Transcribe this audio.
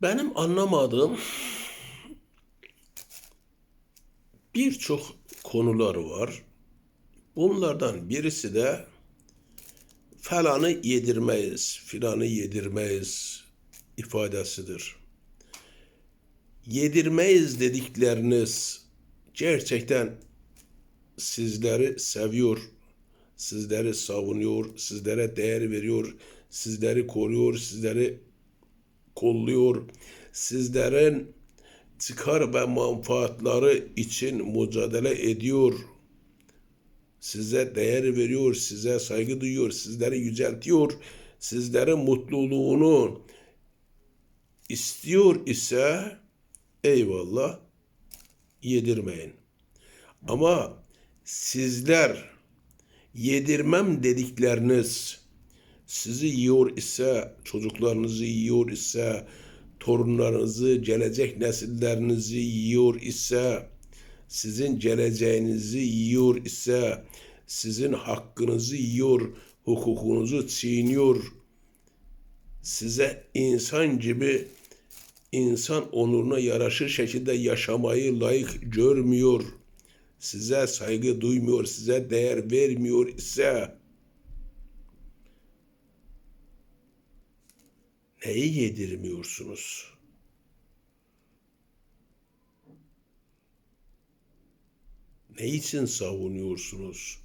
Benim anlamadığım birçok konular var. Bunlardan birisi de falanı yedirmeyiz, filanı yedirmeyiz ifadesidir. Yedirmeyiz dedikleriniz gerçekten sizleri seviyor, sizleri savunuyor, sizlere değer veriyor, sizleri koruyor, sizleri kolluyor, sizlerin çıkar ve menfaatları için mücadele ediyor, size değer veriyor, size saygı duyuyor, sizleri yüceltiyor, sizlerin mutluluğunu istiyor ise eyvallah, yedirmeyin. Ama sizler yedirmem dedikleriniz sizi yiyor ise, çocuklarınızı yiyor ise, torunlarınızı, gelecek nesillerinizi yiyor ise, sizin geleceğinizi yiyor ise, sizin hakkınızı yiyor, hukukunuzu çiğniyor, size insan gibi, insan onuruna yaraşır şekilde yaşamayı layık görmüyor, size saygı duymuyor, size değer vermiyor ise neyi yedirmiyorsunuz? Ne için savunuyorsunuz?